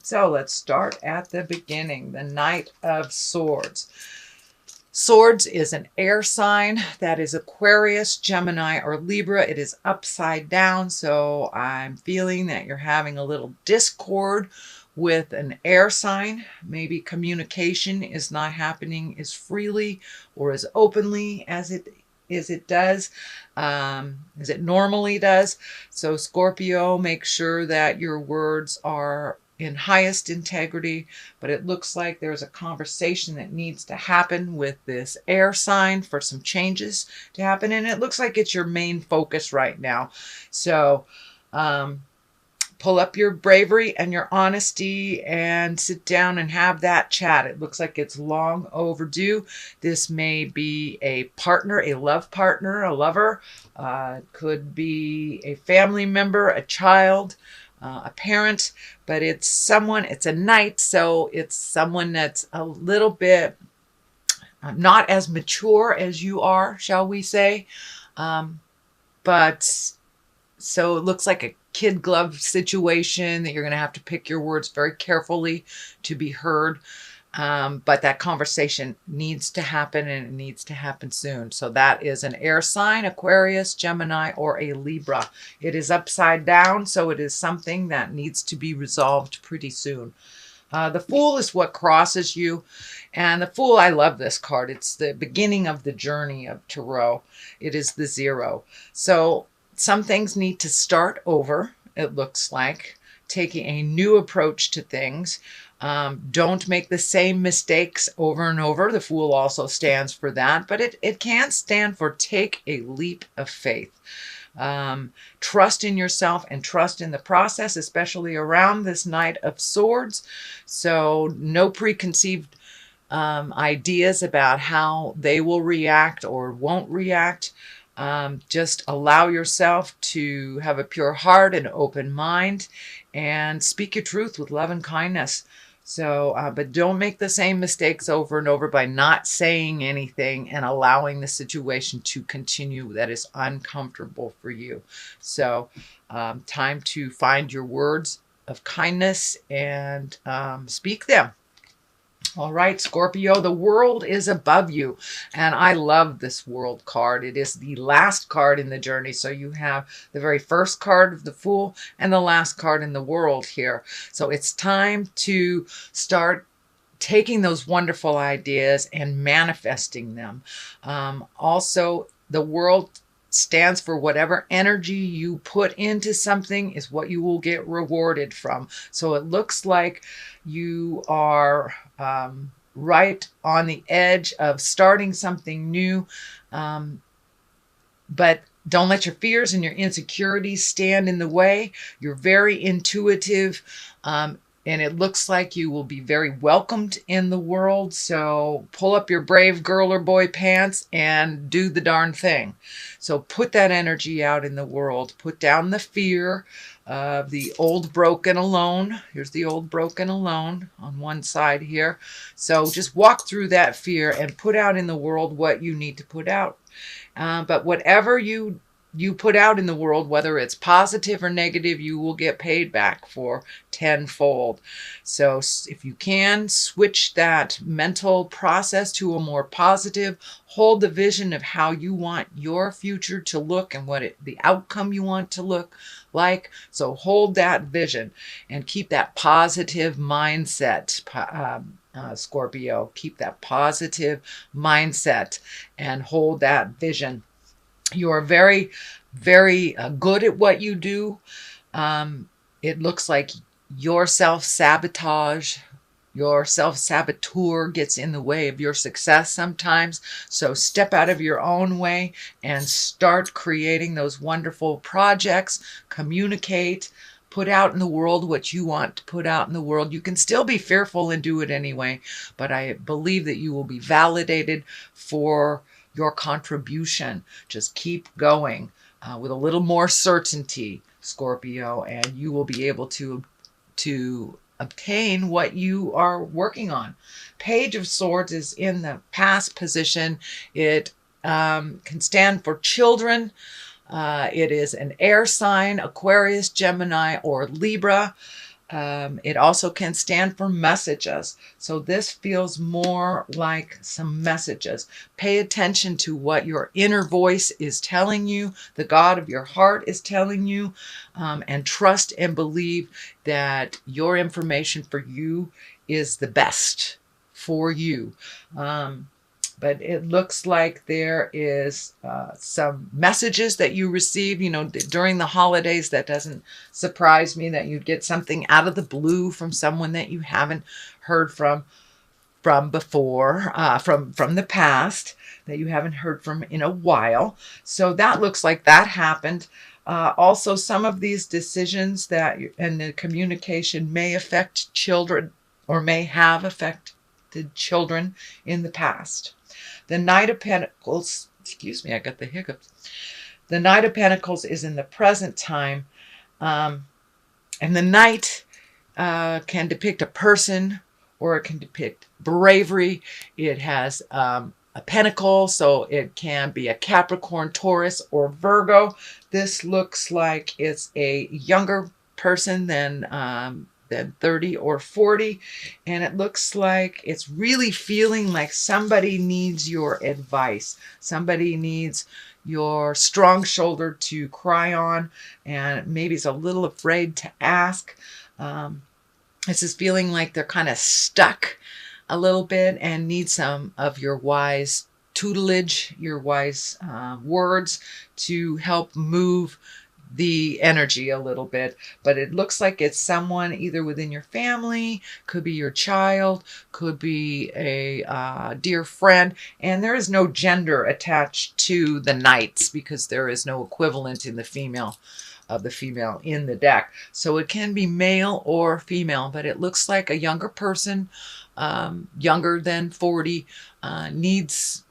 So let's start at the beginning. The Knight of Swords. Swords is an air sign. That is Aquarius, Gemini, or Libra. It is upside down. So I'm feeling that you're having a little discord with an air sign. Maybe communication is not happening as freely or as openly as it does, as it normally does. So Scorpio, make sure that your words are in highest integrity, but it looks like there's a conversation that needs to happen with this air sign for some changes to happen, and it looks like it's your main focus right now. So pull up your bravery and your honesty and sit down and have that chat. It looks like it's long overdue. This may be a partner, a love partner, a lover, could be a family member, a child, a parent, but it's someone, it's a knight, so it's someone that's a little bit not as mature as you are, shall we say, but so it looks like a kid glove situation that you're going to have to pick your words very carefully to be heard. But that conversation needs to happen, and it needs to happen soon. So that is an air sign, Aquarius, Gemini, or a Libra. It is upside down, so it is something that needs to be resolved pretty soon. The Fool is what crosses you. And the Fool, I love this card. It's the beginning of the journey of Tarot. It is the 0. So some things need to start over, it looks like, taking a new approach to things. Don't make the same mistakes over and over. The Fool also stands for that, but it can stand for take a leap of faith. Trust in yourself and trust in the process, especially around this Knight of Swords. So no preconceived ideas about how they will react or won't react. Just allow yourself to have a pure heart and open mind and speak your truth with love and kindness. So, but don't make the same mistakes over and over by not saying anything and allowing the situation to continue that is uncomfortable for you. So, time to find your words of kindness and speak them. All right, Scorpio, the world is above you. And I love this world card. It is the last card in the journey. So you have the very first card of the Fool and the last card in the world here. So it's time to start taking those wonderful ideas and manifesting them. Also, the world stands for whatever energy you put into something is what you will get rewarded from. So it looks like you are right on the edge of starting something new, but don't let your fears and your insecurities stand in the way. You're very intuitive, and it looks like you will be very welcomed in the world. So pull up your brave girl or boy pants and do the darn thing. So put that energy out in the world. Put down the fear of the old broken alone. Here's the old broken alone on one side here. So just walk through that fear and put out in the world what you need to put out. But whatever you put out in the world, whether it's positive or negative, you will get paid back for tenfold. So if you can, switch that mental process to a more positive, hold the vision of how you want your future to look and what the outcome you want to look like. So hold that vision and keep that positive mindset, Scorpio. Keep that positive mindset and hold that vision. You are very, very good at what you do. It looks like your self-sabotage, your self-saboteur gets in the way of your success sometimes. So step out of your own way and start creating those wonderful projects. Communicate. Put out in the world what you want to put out in the world. You can still be fearful and do it anyway, but I believe that you will be validated for your contribution. Just keep going with a little more certainty, Scorpio, and you will be able to obtain what you are working on. Page of Swords is in the past position. It can stand for children. It is an air sign, Aquarius, Gemini, or Libra. It also can stand for messages. So this feels more like some messages. Pay attention to what your inner voice is telling you, the God of your heart is telling you, and trust and believe that your information for you is the best for you. But it looks like there is some messages that you receive, during the holidays. That doesn't surprise me that you'd get something out of the blue from someone that you haven't heard from before, from the past, that you haven't heard from in a while. So that looks like that happened. Also, some of these decisions and the communication may affect children, or may have affected children in the past. The Knight of Pentacles, excuse me, I got the hiccups. The Knight of Pentacles is in the present time. And the Knight can depict a person, or it can depict bravery. It has a pentacle, so it can be a Capricorn, Taurus, or Virgo. This looks like it's a younger person than 30 or 40, and it looks like it's really feeling like somebody needs your advice. Somebody needs your strong shoulder to cry on, and maybe is a little afraid to ask. This is feeling like they're kind of stuck a little bit and need some of your wise tutelage, your wise words to help move the energy a little bit. But it looks like it's someone either within your family, could be your child, could be a dear friend, and there is no gender attached to the knights because there is no equivalent in the female in the deck. So it can be male or female, but it looks like a younger person, younger than 40, needs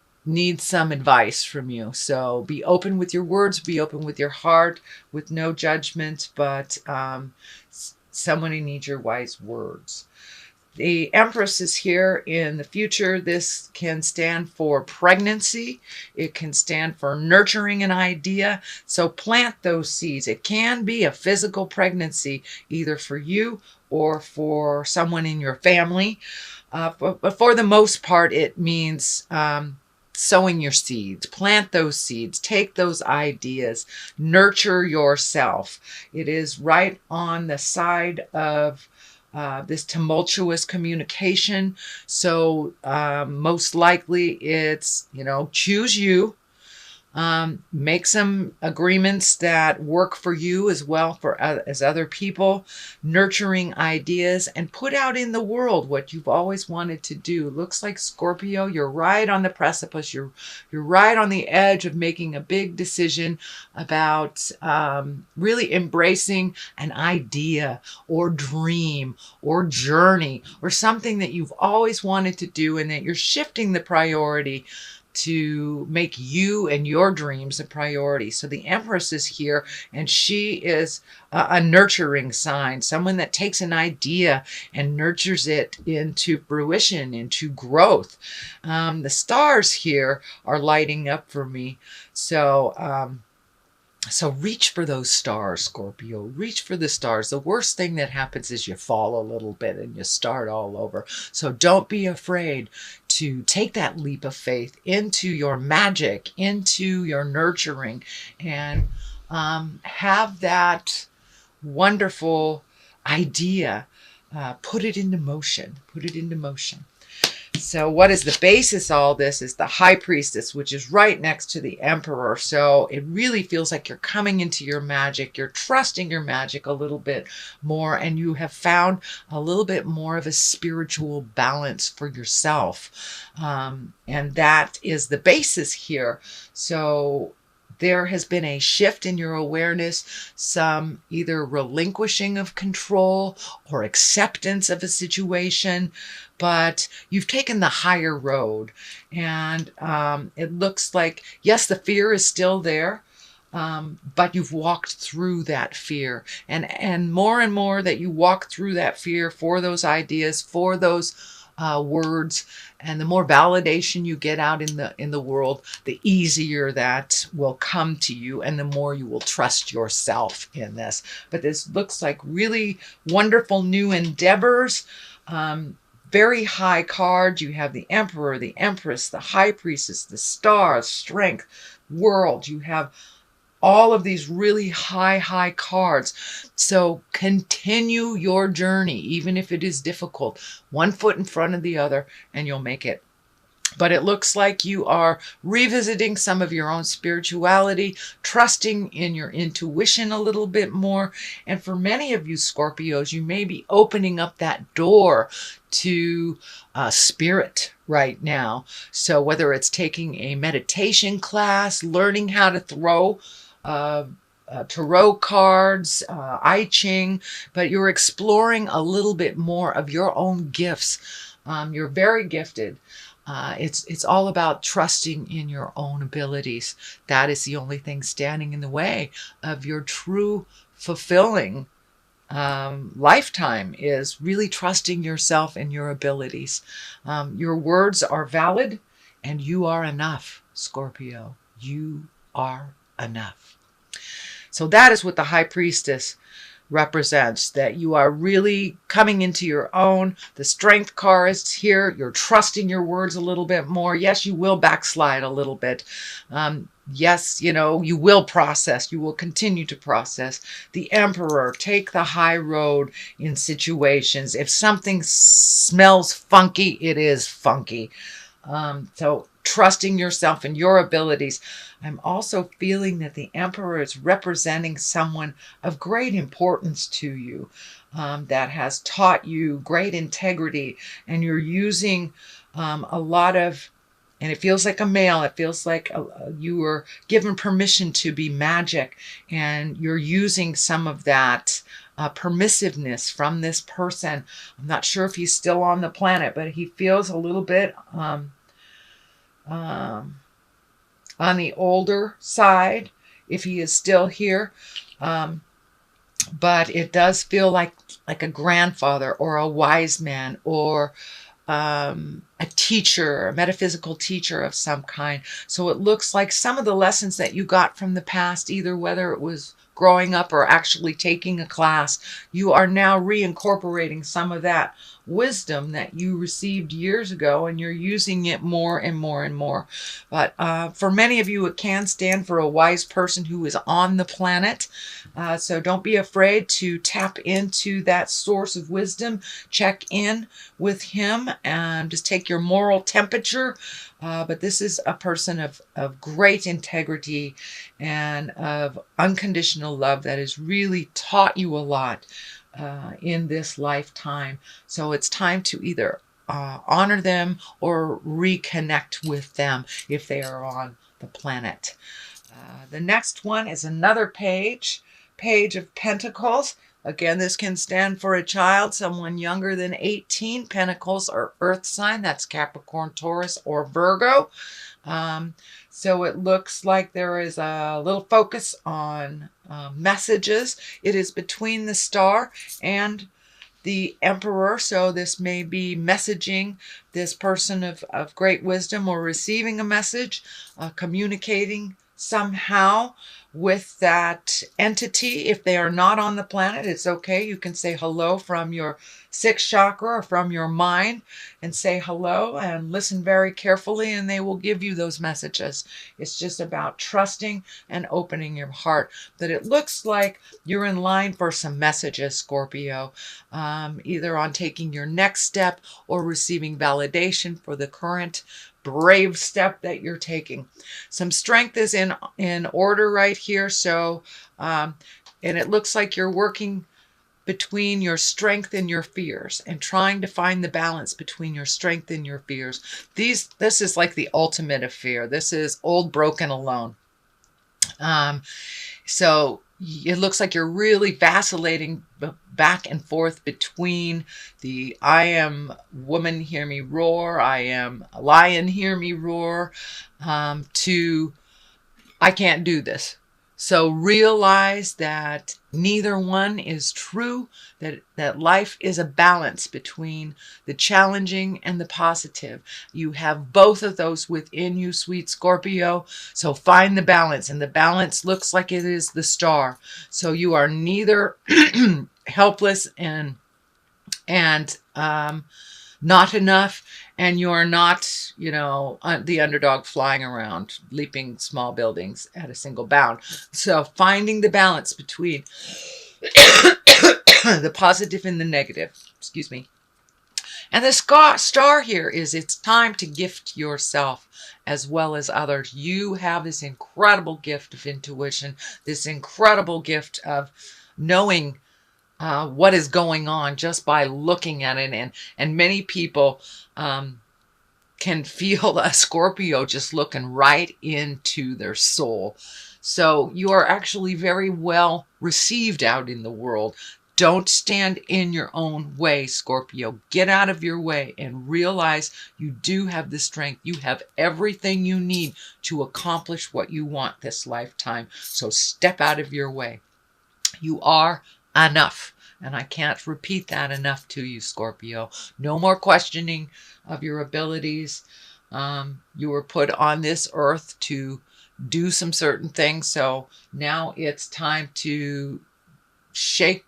some advice from you. So be open with your words, be open with your heart, with no judgment, but somebody needs your wise words. The Empress is here in the future. This can stand for pregnancy. It can stand for nurturing an idea. So plant those seeds. It can be a physical pregnancy, either for you or for someone in your family. But for the most part, it means sowing your seeds. Plant those seeds. Take those ideas. Nurture yourself. It is right on the side of this tumultuous communication. So most likely it's, choose you. Make some agreements that work for you as well as other people, nurturing ideas, and put out in the world what you've always wanted to do. Looks like, Scorpio, you're right on the precipice. You're right on the edge of making a big decision about really embracing an idea or dream or journey or something that you've always wanted to do, and that you're shifting the priority to make you and your dreams a priority. So the Empress is here, and she is a nurturing sign, someone that takes an idea and nurtures it into fruition, into growth. The stars here are lighting up for me. So reach for those stars, Scorpio. Reach for the stars. The worst thing that happens is you fall a little bit and you start all over. So don't be afraid to take that leap of faith into your magic, into your nurturing, and have that wonderful idea. Put it into motion. Put it into motion. So what is the basis of all this is the High Priestess, which is right next to the Emperor. So it really feels like you're coming into your magic. You're trusting your magic a little bit more, and you have found a little bit more of a spiritual balance for yourself. And that is the basis here. So there has been a shift in your awareness, some either relinquishing of control or acceptance of a situation, but you've taken the higher road. And it looks like, yes, the fear is still there, but you've walked through that fear. And more that you walk through that fear for those ideas, for those words, and the more validation you get out in the world, the easier that will come to you, and the more you will trust yourself in this. But this looks like really wonderful new endeavors. Very high cards. You have the Emperor, the Empress, the High Priestess, the Star, Strength, World. You have all of these really high cards. So continue your journey, even if it is difficult, one foot in front of the other, and you'll make it. But it looks like you are revisiting some of your own spirituality, trusting in your intuition a little bit more. And for many of you Scorpios, you may be opening up that door to spirit right now. So whether it's taking a meditation class, learning how to throw tarot cards, I Ching, but you're exploring a little bit more of your own gifts. You're very gifted. It's all about trusting in your own abilities. That is the only thing standing in the way of your true fulfilling lifetime, is really trusting yourself and your abilities. Your words are valid, and you are enough, Scorpio. You are enough. So that is what the High Priestess represents, that you are really coming into your own. The Strength card is here. You're trusting your words a little bit more. Yes, you will backslide a little bit. Yes, you will process. You will continue to process. The Emperor, take the high road in situations. If something smells funky, it is funky. So trusting yourself and your abilities. I'm also feeling that the Emperor is representing someone of great importance to you, that has taught you great integrity, and you're using a lot of, and it feels like a male, it feels like you were given permission to be magic, and you're using some of that permissiveness from this person. I'm not sure if he's still on the planet, but he feels a little bit on the older side, if he is still here. But it does feel like a grandfather or a wise man, or a teacher, a metaphysical teacher of some kind. So it looks like some of the lessons that you got from the past, either whether it was growing up or actually taking a class, you are now reincorporating some of that wisdom that you received years ago, and you're using it more and more and more. But for many of you, it can stand for a wise person who is on the planet. So don't be afraid to tap into that source of wisdom. Check in with him and just take your moral temperature. But this is a person of great integrity and of unconditional love that has really taught you a lot in this lifetime. So it's time to either honor them or reconnect with them if they are on the planet. The next one is another Page of Pentacles. Again, this can stand for a child, someone younger than 18. Pentacles are earth sign. That's Capricorn, Taurus, or Virgo. So it looks like there is a little focus on messages. It is between the Star and the Emperor. So this may be messaging this person of great wisdom, or receiving a message, communicating somehow with that entity. If they are not on the planet, it's okay. You can say hello from your sixth chakra or from your mind, and say hello and listen very carefully, and they will give you those messages. It's just about trusting and opening your heart. But it looks like you're in line for some messages, Scorpio, either on taking your next step or receiving validation for the current brave step that you're taking. Some strength is in order right here. So, and it looks like you're working between your strength and your fears, and trying to find the balance between your strength and your fears. This is like the ultimate of fear. This is old, broken, alone. So it looks like you're really vacillating back and forth between the I am woman, hear me roar, I am a lion, hear me roar, to I can't do this. So realize that neither one is true, that life is a balance between the challenging and the positive. You have both of those within you, sweet Scorpio. So find the balance, and the balance looks like it is the star. So you are neither helpless and not enough, and you're not, the underdog flying around, leaping small buildings at a single bound. So finding the balance between the positive and the negative. Excuse me. And the star here is it's time to gift yourself as well as others. You have this incredible gift of intuition, this incredible gift of knowing what is going on just by looking at it. And many people can feel a Scorpio just looking right into their soul. So you are actually very well received out in the world. Don't stand in your own way, Scorpio. Get out of your way and realize you do have the strength. You have everything you need to accomplish what you want this lifetime. So step out of your way. You are enough. And I can't repeat that enough to you, Scorpio. No more questioning of your abilities. You were put on this earth to do some certain things. So now it's time to shake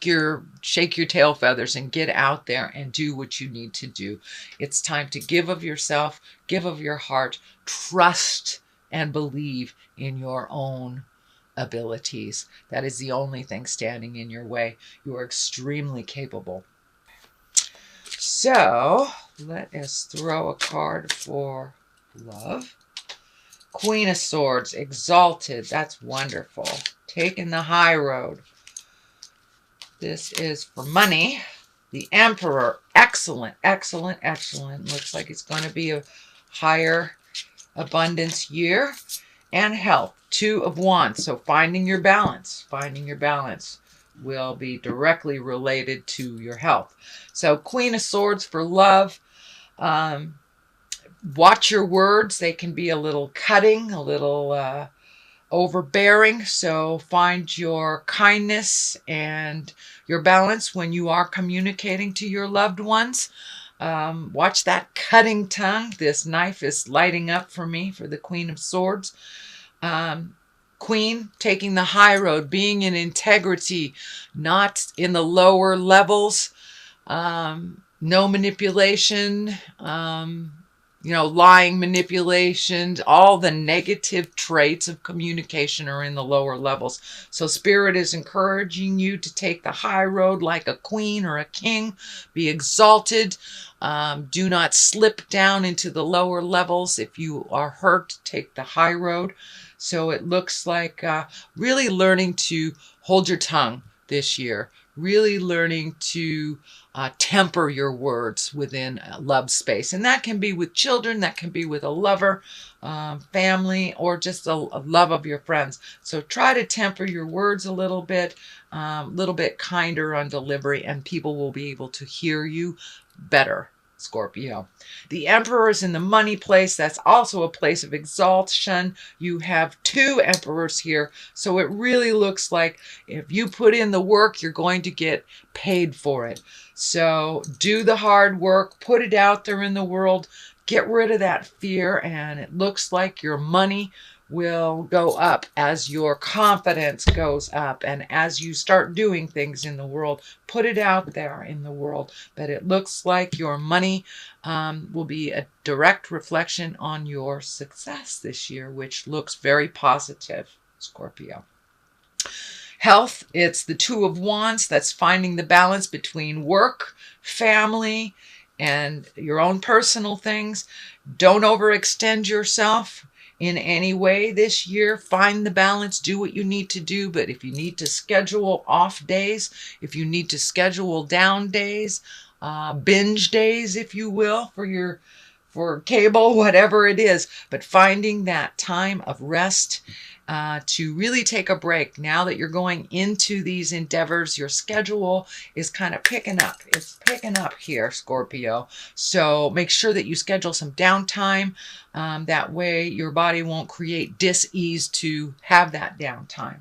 your tail feathers and get out there and do what you need to do. It's time to give of yourself, give of your heart, trust and believe in your own abilities. That is the only thing standing in your way. You are extremely capable. So let us throw a card for love. Queen of Swords, exalted. That's wonderful. Taking the high road. This is for money. The Emperor, excellent, excellent, excellent. Looks like it's going to be a higher abundance year. And health, Two of Wands. So finding your balance will be directly related to your health. So Queen of Swords for love. Watch your words. They can be a little cutting, a little overbearing. So find your kindness and your balance when you are communicating to your loved ones. Watch that cutting tongue. This knife is lighting up for me for the Queen of Swords. Queen, taking the high road, being in integrity, not in the lower levels. No manipulation, lying, manipulation, all the negative traits of communication are in the lower levels. So Spirit is encouraging you to take the high road like a queen or a king. Be exalted. Do not slip down into the lower levels. If you are hurt, take the high road. So it looks like really learning to hold your tongue this year. Really learning to temper your words within a love space. And that can be with children, that can be with a lover, family, or just a love of your friends. So try to temper your words a little bit kinder on delivery, and people will be able to hear you better, Scorpio. The Emperor is in the money place. That's also a place of exaltation. You have two emperors here. So it really looks like if you put in the work, you're going to get paid for it. So do the hard work, put it out there in the world, get rid of that fear, and it looks like your money will go up as your confidence goes up, and as you start doing things in the world, put it out there in the world. But it looks like your money will be a direct reflection on your success this year, which looks very positive, Scorpio. Health, it's the Two of Wands. That's finding the balance between work, family, and your own personal things. Don't overextend yourself in any way this year. Find the balance, do what you need to do. But if you need to schedule off days, if you need to schedule down days, binge days, if you will, for cable, whatever it is, but finding that time of rest to really take a break. Now that you're going into these endeavors, your schedule is kind of picking up. It's picking up here, Scorpio. So make sure that you schedule some downtime. That way your body won't create dis-ease to have that downtime.